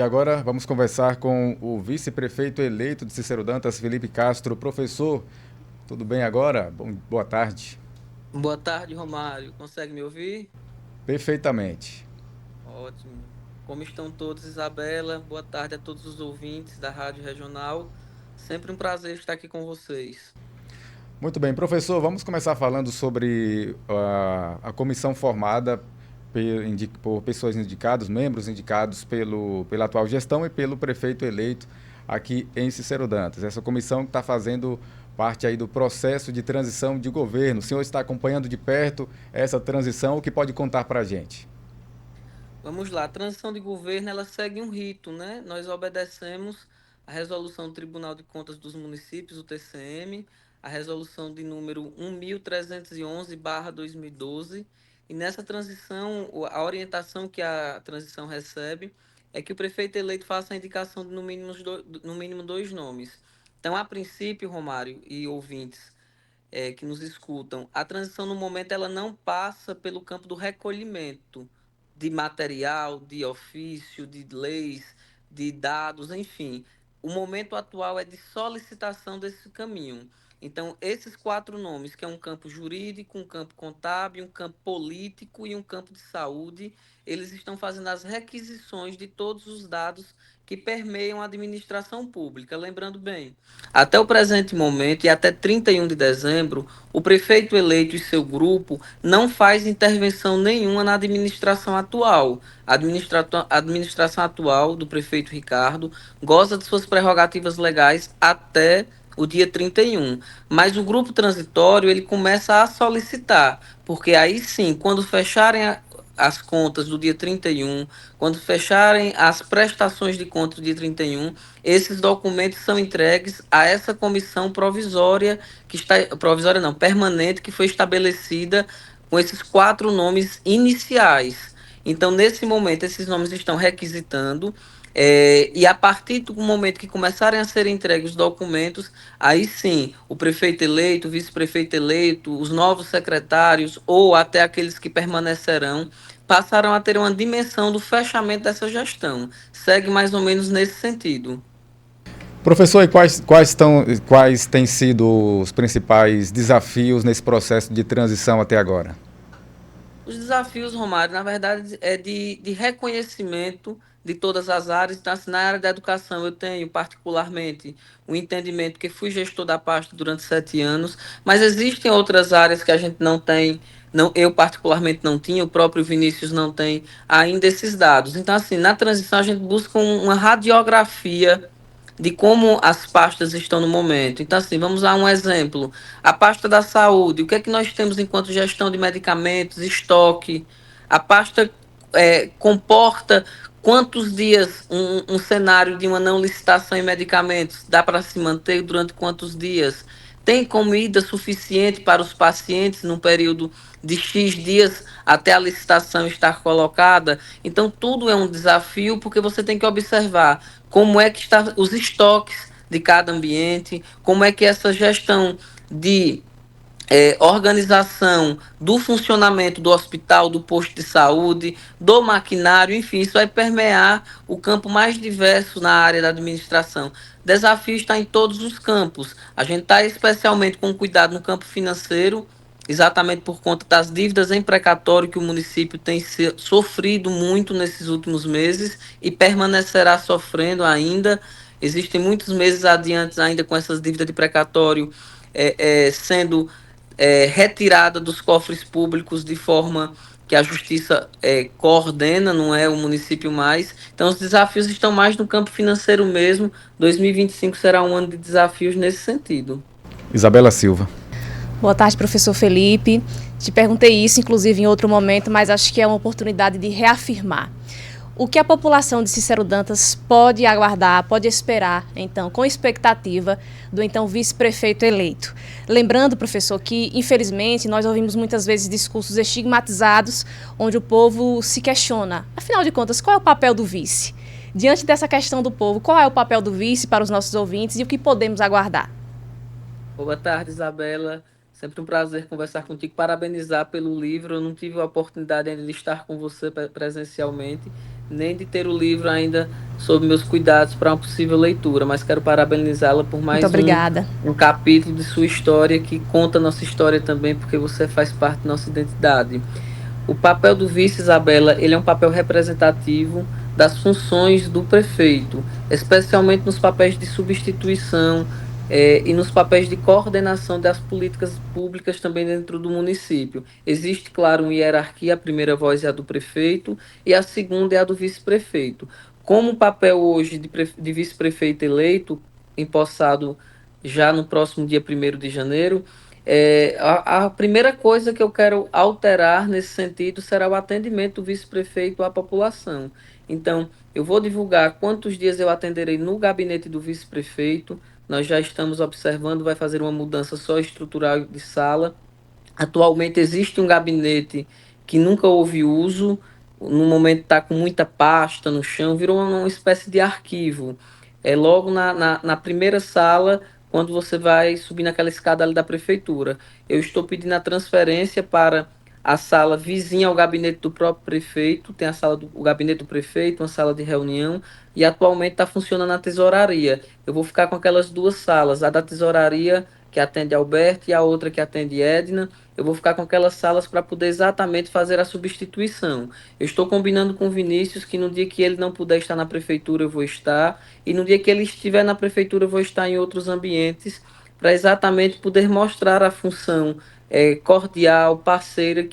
E agora vamos conversar com o vice-prefeito eleito de Cícero Dantas, Felipe Castro. Professor, tudo bem agora? Boa tarde. Boa tarde, Romário. Consegue me ouvir? Perfeitamente. Ótimo. Como estão todos, Isabela? Boa tarde a todos os ouvintes da Rádio Regional. Sempre um prazer estar aqui com vocês. Muito bem, professor, vamos começar falando sobre a comissão formada por pessoas indicadas, membros indicados pela atual gestão e pelo prefeito eleito aqui em Cícero Dantas. Essa comissão que está fazendo parte aí do processo de transição de governo. O senhor está acompanhando de perto essa transição, o que pode contar para a gente? Vamos lá. A transição de governo, ela segue um rito, né? Nós obedecemos a resolução do Tribunal de Contas dos Municípios, o TCM, a resolução de número 1311/2012, e nessa transição, a orientação que a transição recebe é que o prefeito eleito faça a indicação de no mínimo dois nomes. Então, a princípio, Romário e ouvintes, que nos escutam, a transição no momento ela não passa pelo campo do recolhimento de material, de ofício, de leis, de dados, enfim. O momento atual é de solicitação desse caminho. Então, esses quatro nomes, que é um campo jurídico, um campo contábil, um campo político e um campo de saúde, eles estão fazendo as requisições de todos os dados que permeiam a administração pública. Lembrando bem, até o presente momento e até 31 de dezembro, o prefeito eleito e seu grupo não faz intervenção nenhuma na administração atual. A administração atual do prefeito Ricardo goza de suas prerrogativas legais até o dia 31. Mas o grupo transitório ele começa a solicitar, porque aí sim, quando fecharem as contas do dia 31, quando fecharem as prestações de contas do dia 31, esses documentos são entregues a essa comissão provisória, que está provisória não, permanente, que foi estabelecida com esses quatro nomes iniciais. Então, nesse momento, esses nomes estão requisitando, e a partir do momento que começarem a ser entregues os documentos, aí sim, o prefeito eleito, o vice-prefeito eleito, os novos secretários ou até aqueles que permanecerão, passarão a ter uma dimensão do fechamento dessa gestão. Segue mais ou menos nesse sentido. Professor, e quais têm sido os principais desafios nesse processo de transição até agora? Os desafios, Romário, na verdade, é de reconhecimento de todas as áreas. Então, assim, na área da educação, eu tenho particularmente o entendimento que fui gestor da pasta durante 7 anos, mas existem outras áreas que a gente não tem, não, eu particularmente não tinha, o próprio Vinícius não tem ainda esses dados. Então, assim, na transição, a gente busca uma radiografia de como as pastas estão no momento. Então, assim, vamos a um exemplo. A pasta da saúde, o que é que nós temos enquanto gestão de medicamentos, estoque? A pasta comporta quantos dias um cenário de uma não licitação em medicamentos dá para se manter durante quantos dias? Tem comida suficiente para os pacientes num período de X dias até a licitação estar colocada? Então, tudo é um desafio porque você tem que observar como é que estão os estoques de cada ambiente, como é que essa gestão de organização do funcionamento do hospital, do posto de saúde, do maquinário, enfim, isso vai permear o campo mais diverso na área da administração. Desafio está em todos os campos. A gente está especialmente com cuidado no campo financeiro, exatamente por conta das dívidas em precatório que o município tem sofrido muito nesses últimos meses e permanecerá sofrendo ainda. Existem muitos meses adiante ainda com essas dívidas de precatório sendo retirada dos cofres públicos de forma que a justiça coordena, não é o município mais. Então, os desafios estão mais no campo financeiro mesmo. 2025 será um ano de desafios nesse sentido. Isabela Silva. Boa tarde, professor Felipe. Te perguntei isso, inclusive, em outro momento, mas acho que é uma oportunidade de reafirmar. O que a população de Cícero Dantas pode aguardar, pode esperar, então, com expectativa, do então vice-prefeito eleito? Lembrando, professor, que, infelizmente, nós ouvimos muitas vezes discursos estigmatizados, onde o povo se questiona, afinal de contas, qual é o papel do vice? Diante dessa questão do povo, qual é o papel do vice para os nossos ouvintes e o que podemos aguardar? Boa tarde, Isabela. Sempre um prazer conversar contigo. Parabenizar pelo livro. Eu não tive a oportunidade ainda de estar com você presencialmente, nem de ter o livro ainda sob meus cuidados para uma possível leitura, mas quero parabenizá-la por Muito mais obrigada. um capítulo de sua história que conta a nossa história também, porque você faz parte da nossa identidade. O papel do vice, Isabela, ele é um papel representativo das funções do prefeito, especialmente nos papéis de substituição e nos papéis de coordenação das políticas públicas também dentro do município. Existe, claro, uma hierarquia, a primeira voz é a do prefeito e a segunda é a do vice-prefeito. Como o papel hoje de vice-prefeito eleito, empossado já no próximo dia 1º de janeiro, a primeira coisa que eu quero alterar nesse sentido será o atendimento do vice-prefeito à população. Então, eu vou divulgar quantos dias eu atenderei no gabinete do vice-prefeito. Nós já estamos observando, vai fazer uma mudança só estrutural de sala. Atualmente existe um gabinete que nunca houve uso, no momento está com muita pasta no chão, virou uma espécie de arquivo. É logo na primeira sala, quando você vai subir naquela escada ali da prefeitura. Eu estou pedindo a transferência para a sala vizinha ao gabinete do próprio prefeito, tem o gabinete do prefeito, uma sala de reunião, e atualmente está funcionando a tesouraria. Eu vou ficar com aquelas duas salas, a da tesouraria, que atende Alberto, e a outra que atende Edna. Eu vou ficar com aquelas salas para poder exatamente fazer a substituição. Eu estou combinando com o Vinícius que no dia que ele não puder estar na prefeitura, eu vou estar, e no dia que ele estiver na prefeitura, eu vou estar em outros ambientes, para exatamente poder mostrar a função cordial, parceira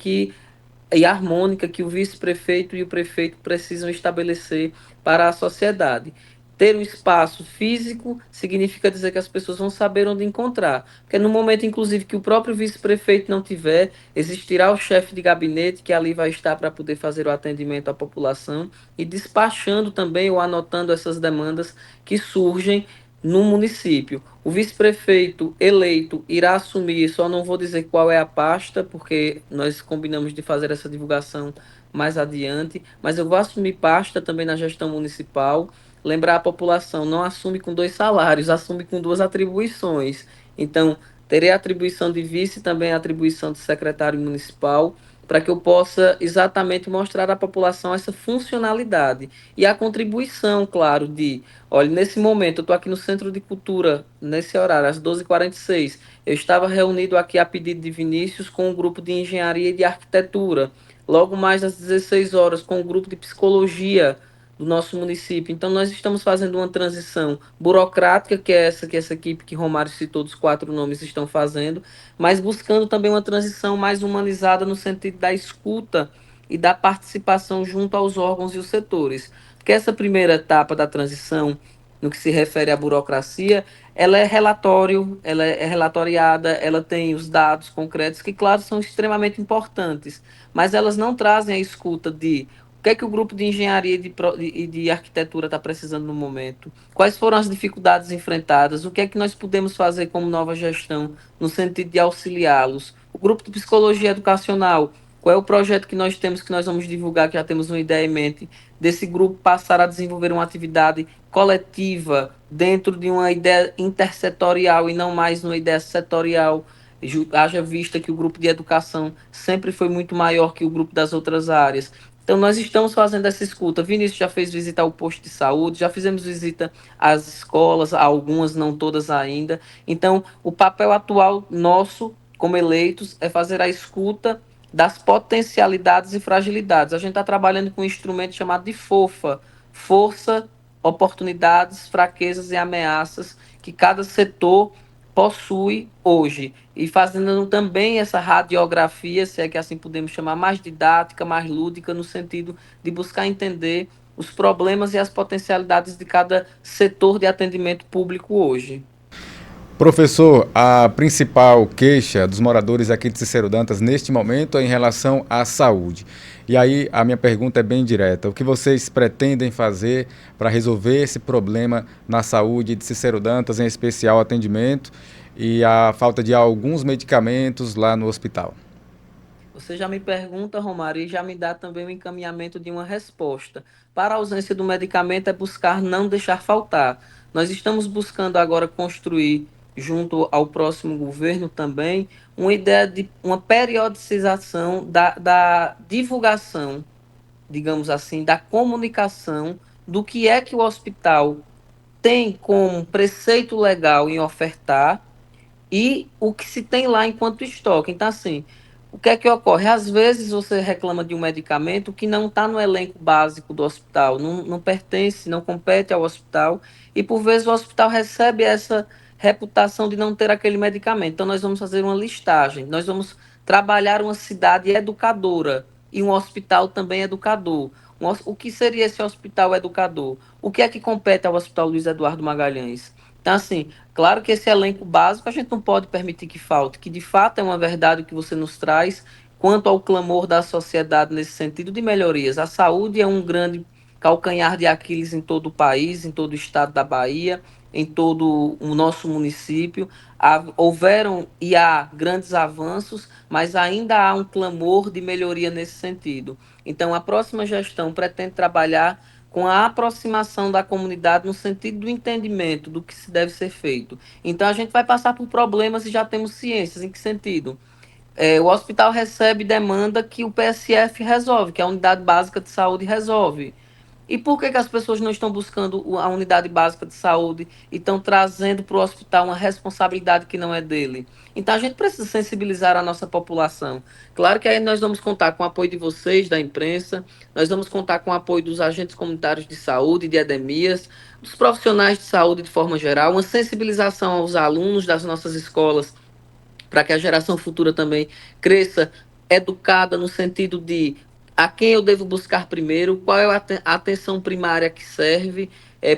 e harmônica que o vice-prefeito e o prefeito precisam estabelecer para a sociedade. Ter um espaço físico significa dizer que as pessoas vão saber onde encontrar. Porque no momento, inclusive, que o próprio vice-prefeito não tiver, existirá o chefe de gabinete que ali vai estar para poder fazer o atendimento à população e despachando também ou anotando essas demandas que surgem no município. O vice-prefeito eleito irá assumir, só não vou dizer qual é a pasta, porque nós combinamos de fazer essa divulgação mais adiante, mas eu vou assumir pasta também na gestão municipal. Lembrar a população, não assume com 2 salários, assume com 2 atribuições. Então, terei a atribuição de vice e também a atribuição de secretário municipal, para que eu possa exatamente mostrar à população essa funcionalidade e a contribuição, claro, de, olha, nesse momento eu estou aqui no Centro de Cultura, nesse horário, às 12h46, eu estava reunido aqui a pedido de Vinícius com um grupo de engenharia e de arquitetura, logo mais às 16 horas com o grupo de psicologia do nosso município. Então, nós estamos fazendo uma transição burocrática, que é essa que essa equipe que Romário citou, dos 4 nomes, estão fazendo, mas buscando também uma transição mais humanizada no sentido da escuta e da participação junto aos órgãos e os setores. Porque essa primeira etapa da transição, no que se refere à burocracia, ela é relatório, ela é relatoriada, ela tem os dados concretos, que, claro, são extremamente importantes, mas elas não trazem a escuta de o que é que o grupo de engenharia e de arquitetura está precisando no momento? Quais foram as dificuldades enfrentadas? O que é que nós podemos fazer como nova gestão no sentido de auxiliá-los? O grupo de psicologia educacional, qual é o projeto que nós temos, que nós vamos divulgar, que já temos uma ideia em mente, desse grupo passar a desenvolver uma atividade coletiva dentro de uma ideia intersetorial e não mais uma ideia setorial? Haja vista que o grupo de educação sempre foi muito maior que o grupo das outras áreas. Então, nós estamos fazendo essa escuta. Vinícius já fez visita ao posto de saúde, já fizemos visita às escolas, algumas, não todas ainda. Então, o papel atual nosso, como eleitos, é fazer a escuta das potencialidades e fragilidades. A gente está trabalhando com um instrumento chamado de FOFA, Força, Oportunidades, Fraquezas e Ameaças, que cada setor possui hoje, e fazendo também essa radiografia, se é que assim podemos chamar, mais didática, mais lúdica, no sentido de buscar entender os problemas e as potencialidades de cada setor de atendimento público hoje. Professor, a principal queixa dos moradores aqui de Cícero Dantas neste momento é em relação à saúde. E aí a minha pergunta é bem direta. O que vocês pretendem fazer para resolver esse problema na saúde de Cícero Dantas, em especial atendimento e a falta de alguns medicamentos lá no hospital? Você já me pergunta, Romário, e já me dá também o encaminhamento de uma resposta. Para a ausência do medicamento é buscar não deixar faltar. Nós estamos buscando agora construir, junto ao próximo governo também, uma ideia de uma periodização da divulgação digamos assim, da comunicação do que é que o hospital tem como preceito legal em ofertar e o que se tem lá enquanto estoque. Então, assim, o que é que ocorre? Às vezes você reclama de um medicamento que não está no elenco básico do hospital, não pertence, não compete ao hospital, e por vezes o hospital recebe essa reputação de não ter aquele medicamento. Então, nós vamos fazer uma listagem, nós vamos trabalhar uma cidade educadora e um hospital também educador. O que seria esse hospital educador? O que é que compete ao Hospital Luiz Eduardo Magalhães? Então, assim, claro que esse elenco básico a gente não pode permitir que falte, que de fato é uma verdade o que você nos traz quanto ao clamor da sociedade nesse sentido de melhorias. A saúde é um grande calcanhar de Aquiles em todo o país, em todo o estado da Bahia, em todo o nosso município. Houveram e há grandes avanços, mas ainda há um clamor de melhoria nesse sentido. Então, a próxima gestão pretende trabalhar com a aproximação da comunidade no sentido do entendimento do que se deve ser feito. Então, a gente vai passar por problemas e já temos ciências. Em que sentido? O hospital recebe demanda que o PSF resolve, que a Unidade Básica de Saúde resolve. E por que, que as pessoas não estão buscando a unidade básica de saúde e estão trazendo para o hospital uma responsabilidade que não é dele? Então a gente precisa sensibilizar a nossa população. Claro que aí nós vamos contar com o apoio de vocês, da imprensa, nós vamos contar com o apoio dos agentes comunitários de saúde, de edemias, dos profissionais de saúde de forma geral, uma sensibilização aos alunos das nossas escolas para que a geração futura também cresça educada no sentido de a quem eu devo buscar primeiro, qual é a atenção primária que serve,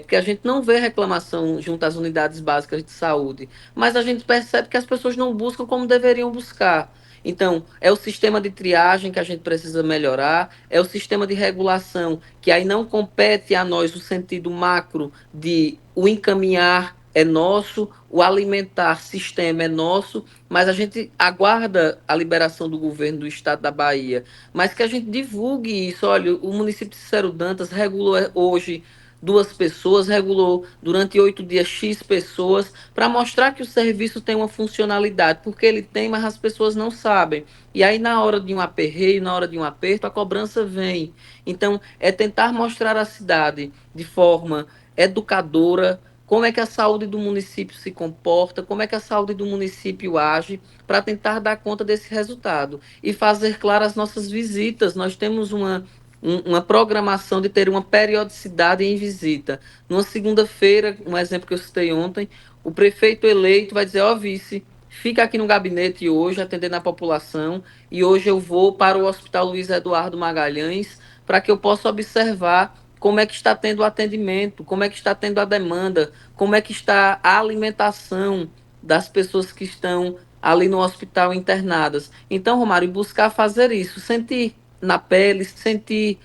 porque a gente não vê reclamação junto às unidades básicas de saúde, mas a gente percebe que as pessoas não buscam como deveriam buscar. Então, é o sistema de triagem que a gente precisa melhorar, é o sistema de regulação, que aí não compete a nós o sentido macro de o encaminhar é nosso, o alimentar sistema é nosso, mas a gente aguarda a liberação do governo do estado da Bahia, mas que a gente divulgue isso. Olha, o município de Cícero Dantas regulou hoje 2 pessoas, regulou durante 8 dias X pessoas, para mostrar que o serviço tem uma funcionalidade, porque ele tem, mas as pessoas não sabem. E aí, na hora de um aperreio, na hora de um aperto, a cobrança vem. Então, é tentar mostrar a cidade de forma educadora, como é que a saúde do município se comporta, como é que a saúde do município age, para tentar dar conta desse resultado. E fazer claro as nossas visitas. Nós temos uma programação de ter uma periodicidade em visita. Numa segunda-feira, um exemplo que eu citei ontem, o prefeito eleito vai dizer: ó, vice, fica aqui no gabinete hoje, atendendo a população, e hoje eu vou para o Hospital Luiz Eduardo Magalhães, para que eu possa observar como é que está tendo o atendimento, como é que está tendo a demanda, como é que está a alimentação das pessoas que estão ali no hospital internadas. Então, Romário, buscar fazer isso, sentir na pele, sentir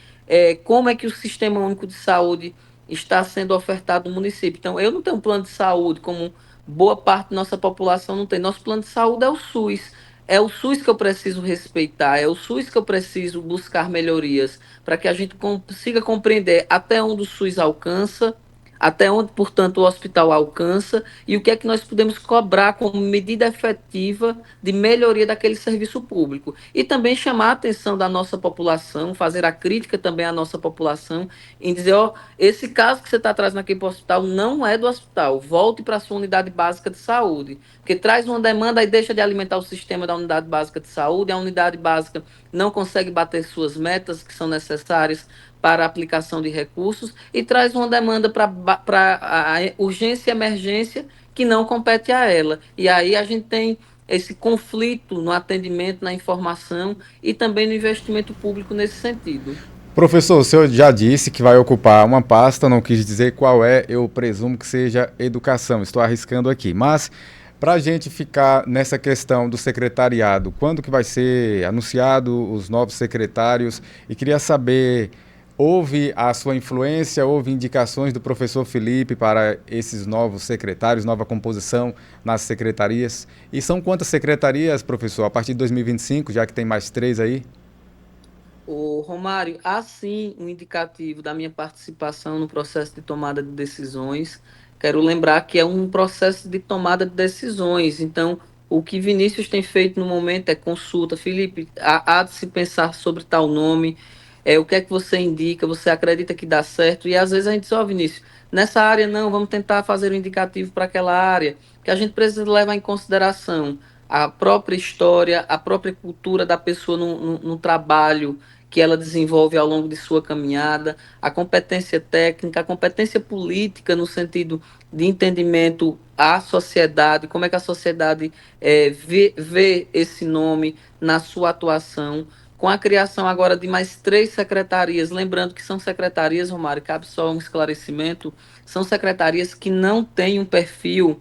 como é que o Sistema Único de Saúde está sendo ofertado no município. Então, eu não tenho um plano de saúde como boa parte da nossa população não tem. Nosso plano de saúde é o SUS. É o SUS que eu preciso respeitar, é o SUS que eu preciso buscar melhorias, para que a gente consiga compreender até onde o SUS alcança, até onde, portanto, o hospital alcança, e o que é que nós podemos cobrar como medida efetiva de melhoria daquele serviço público. E também chamar a atenção da nossa população, fazer a crítica também à nossa população, em dizer: ó, esse caso que você está trazendo aqui para o hospital não é do hospital, volte para a sua unidade básica de saúde, porque traz uma demanda e deixa de alimentar o sistema da unidade básica de saúde, a unidade básica não consegue bater suas metas que são necessárias para a aplicação de recursos e traz uma demanda para a urgência e emergência que não compete a ela. E aí a gente tem esse conflito no atendimento, na informação e também no investimento público nesse sentido. Professor, o senhor já disse que vai ocupar uma pasta, não quis dizer qual é, eu presumo que seja educação, estou arriscando aqui, mas para a gente ficar nessa questão do secretariado, quando que vai ser anunciado os novos secretários? E queria saber, houve a sua influência, houve indicações do professor Felipe para esses novos secretários, nova composição nas secretarias? E são quantas secretarias, professor, a partir de 2025, já que tem mais 3 aí? O Romário, há sim um indicativo da minha participação no processo de tomada de decisões. Quero lembrar que é um processo de tomada de decisões. Então, o que Vinícius tem feito no momento é consulta. Felipe, há de se pensar sobre tal nome. o que é que você indica, você acredita que dá certo, e às vezes a gente diz, ó, Vinícius, nessa área não, vamos tentar fazer um indicativo para aquela área, que a gente precisa levar em consideração a própria história, a própria cultura da pessoa no trabalho que ela desenvolve ao longo de sua caminhada, a competência técnica, a competência política no sentido de entendimento à sociedade, como é que a sociedade vê esse nome na sua atuação, com a criação agora de mais 3 secretarias, lembrando que são secretarias, Romário, cabe só um esclarecimento, são secretarias que não têm um perfil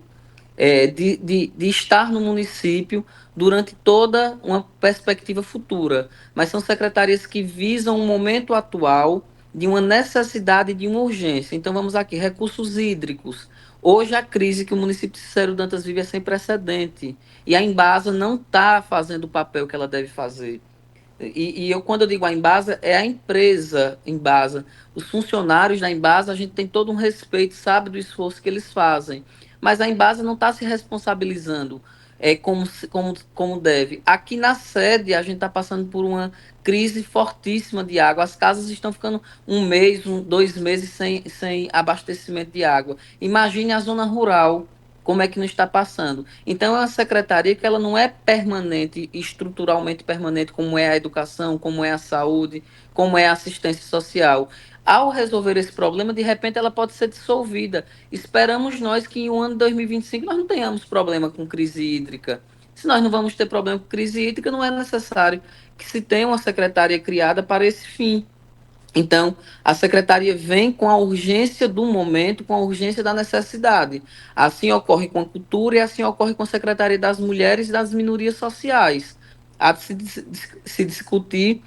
de estar no município durante toda uma perspectiva futura, mas são secretarias que visam o momento atual de uma necessidade e de uma urgência. Então, vamos aqui, recursos hídricos. Hoje, a crise que o município de Cícero Dantas vive é sem precedente, e a Embasa não está fazendo o papel que ela deve fazer. Quando eu digo a Embasa, é a empresa Embasa. Os funcionários da Embasa, a gente tem todo um respeito, sabe do esforço que eles fazem. Mas a Embasa não está se responsabilizando como deve. Aqui na sede, a gente está passando por uma crise fortíssima de água. As casas estão ficando 1 mês, 2 meses sem abastecimento de água. Imagine a zona rural, como é que não está passando. Então, é uma secretaria que ela não é permanente, estruturalmente permanente, como é a educação, como é a saúde, como é a assistência social. Ao resolver esse problema, de repente ela pode ser dissolvida. Esperamos nós que em o ano 2025 nós não tenhamos problema com crise hídrica. Se nós não vamos ter problema com crise hídrica, não é necessário que se tenha uma secretaria criada para esse fim. Então, a secretaria vem com a urgência do momento, com a urgência da necessidade. Assim ocorre com a cultura e assim ocorre com a Secretaria das Mulheres e das Minorias Sociais. Há de se discutir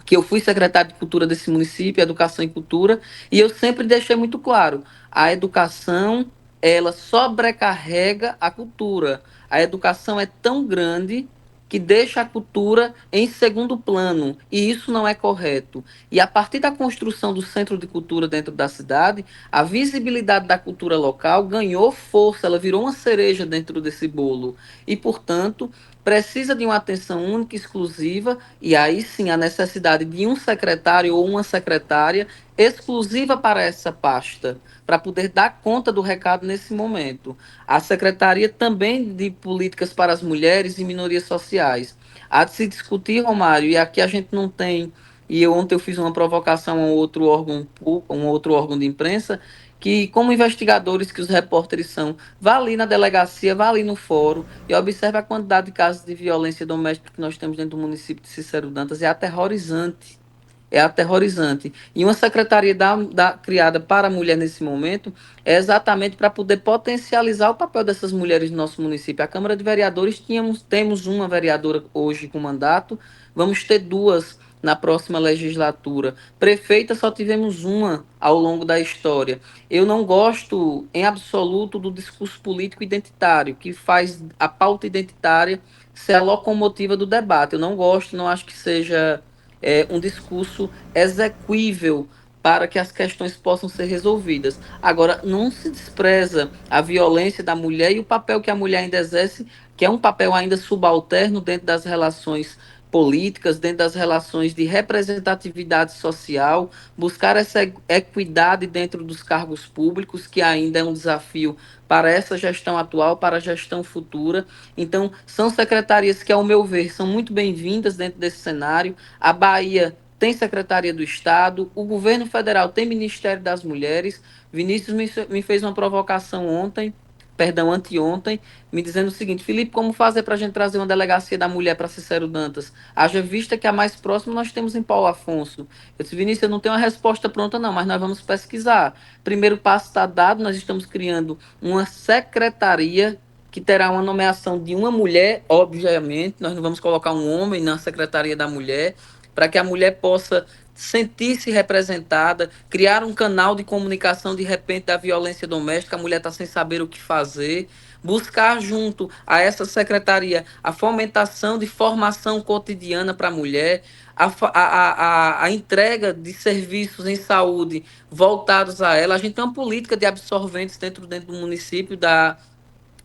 que eu fui secretário de Cultura desse município, Educação e Cultura, e eu sempre deixei muito claro, a educação, ela sobrecarrega a cultura. A educação é tão grande que deixa a cultura em segundo plano, e isso não é correto. E a partir da construção do centro de cultura dentro da cidade, a visibilidade da cultura local ganhou força, ela virou uma cereja dentro desse bolo. E, portanto, precisa de uma atenção única e exclusiva, e aí sim a necessidade de um secretário ou uma secretária exclusiva para essa pasta, para poder dar conta do recado nesse momento. A Secretaria também de Políticas para as Mulheres e Minorias Sociais. Há de se discutir, Romário, e aqui a gente não tem, ontem eu fiz uma provocação a um outro órgão de imprensa, que como investigadores que os repórteres são, vá ali na delegacia, vá ali no fórum e observe a quantidade de casos de violência doméstica que nós temos dentro do município de Cícero Dantas. É aterrorizante. É aterrorizante. E uma secretaria criada para a mulher nesse momento é exatamente para poder potencializar o papel dessas mulheres no nosso município. A Câmara de Vereadores temos uma vereadora hoje com mandato, vamos ter 2 na próxima legislatura. Prefeita só tivemos uma ao longo da história. Eu não gosto, em absoluto, do discurso político identitário, que faz a pauta identitária ser a locomotiva do debate. Eu não gosto, não acho que seja um discurso exequível para que as questões possam ser resolvidas. Agora, não se despreza a violência da mulher e o papel que a mulher ainda exerce, que é um papel ainda subalterno dentro das relações políticas, dentro das relações de representatividade social, buscar essa equidade dentro dos cargos públicos, que ainda é um desafio para essa gestão atual, para a gestão futura. Então, são secretarias que, ao meu ver, são muito bem-vindas dentro desse cenário. A Bahia tem Secretaria do Estado, o governo federal tem Ministério das Mulheres. Vinícius me fez uma provocação anteontem, me dizendo o seguinte: Felipe, como fazer para a gente trazer uma delegacia da mulher para Cícero Dantas? Haja vista que a mais próxima nós temos em Paulo Afonso. Eu disse, Vinícius, eu não tenho uma resposta pronta não, mas nós vamos pesquisar. Primeiro passo está dado, nós estamos criando uma secretaria que terá uma nomeação de uma mulher, obviamente, nós não vamos colocar um homem na Secretaria da Mulher, para que a mulher possa sentir-se representada, criar um canal de comunicação de repente da violência doméstica, a mulher está sem saber o que fazer, buscar junto a essa secretaria a fomentação de formação cotidiana para a mulher, a entrega de serviços em saúde voltados a ela. A gente tem uma política de absorventes dentro do município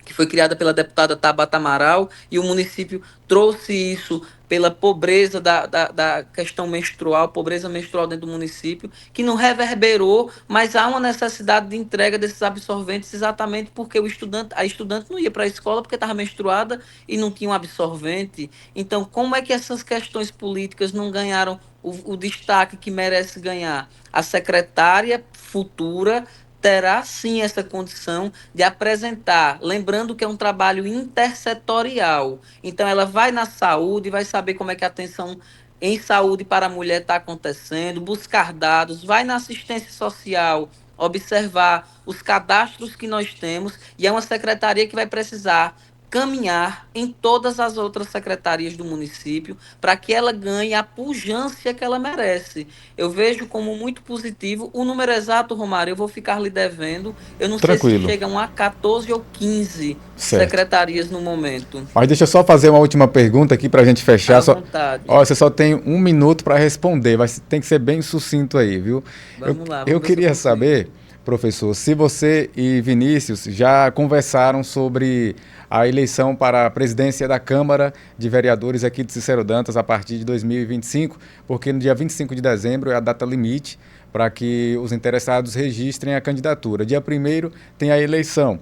que foi criada pela deputada Tabata Amaral, e o município trouxe isso pela pobreza da questão menstrual, pobreza menstrual dentro do município, que não reverberou, mas há uma necessidade de entrega desses absorventes exatamente porque a estudante não ia para a escola porque estava menstruada e não tinha um absorvente. Então, como é que essas questões políticas não ganharam o destaque que merece ganhar? A secretária futura terá sim essa condição de apresentar, lembrando que é um trabalho intersetorial. Então, ela vai na saúde, vai saber como é que a atenção em saúde para a mulher está acontecendo, buscar dados, vai na assistência social, observar os cadastros que nós temos, e é uma secretaria que vai precisar caminhar em todas as outras secretarias do município para que ela ganhe a pujança que ela merece. Eu vejo como muito positivo o número exato, Romário, eu vou ficar lhe devendo. Eu não sei se Tranquilo. chegam a 14 ou 15 Certo. secretarias no momento. Mas deixa eu só fazer uma última pergunta aqui para a gente fechar. À vontade. Ó, você só tem 1 minuto para responder, mas tem que ser bem sucinto aí, viu? Vamos lá, Eu vamos ver se eu queria consigo. saber, professor, se você e Vinícius já conversaram sobre a eleição para a presidência da Câmara de Vereadores aqui de Cícero Dantas a partir de 2025, porque no dia 25 de dezembro é a data limite para que os interessados registrem a candidatura. Dia 1º tem a eleição.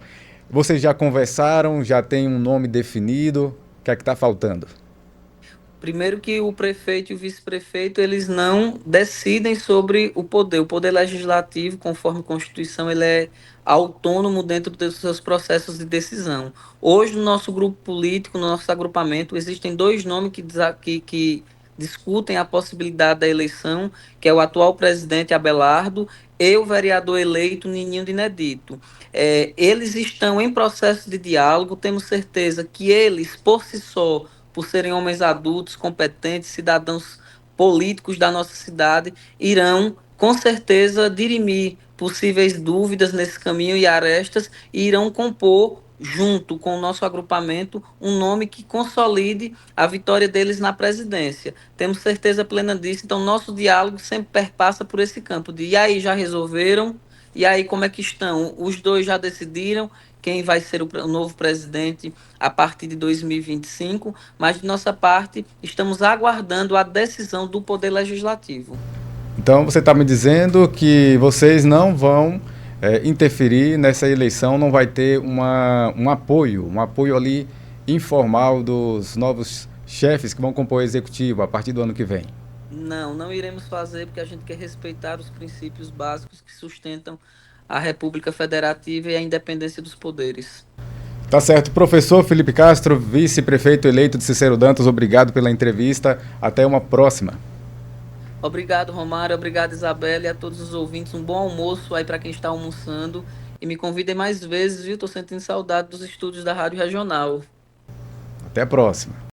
Vocês já conversaram? Já tem um nome definido? O que é que está faltando? Primeiro que o prefeito e o vice-prefeito, eles não decidem sobre o poder. O poder legislativo, conforme a Constituição, ele é autônomo dentro dos seus processos de decisão. Hoje, no nosso grupo político, no nosso agrupamento, existem dois nomes que discutem a possibilidade da eleição, que é o atual presidente Abelardo e o vereador eleito Nininho de Nedito. Eles estão em processo de diálogo, temos certeza que eles, por si só, por serem homens adultos, competentes, cidadãos políticos da nossa cidade, irão, com certeza, dirimir possíveis dúvidas nesse caminho e arestas e irão compor, junto com o nosso agrupamento, um nome que consolide a vitória deles na presidência. Temos certeza plena disso, então nosso diálogo sempre perpassa por esse campo de e aí, já resolveram? E aí, como é que estão? Os dois já decidiram quem vai ser o novo presidente a partir de 2025, mas de nossa parte estamos aguardando a decisão do Poder Legislativo. Então você está me dizendo que vocês não vão interferir nessa eleição, não vai ter um apoio ali informal dos novos chefes que vão compor o executivo a partir do ano que vem. Não, não iremos fazer porque a gente quer respeitar os princípios básicos que sustentam a República Federativa e a independência dos poderes. Tá certo. Professor Felipe Castro, vice-prefeito eleito de Cícero Dantas, obrigado pela entrevista. Até uma próxima. Obrigado, Romário. Obrigado, Isabela, e a todos os ouvintes. Um bom almoço aí para quem está almoçando. E me convidem mais vezes, viu? Estou sentindo saudade dos estúdios da Rádio Regional. Até a próxima.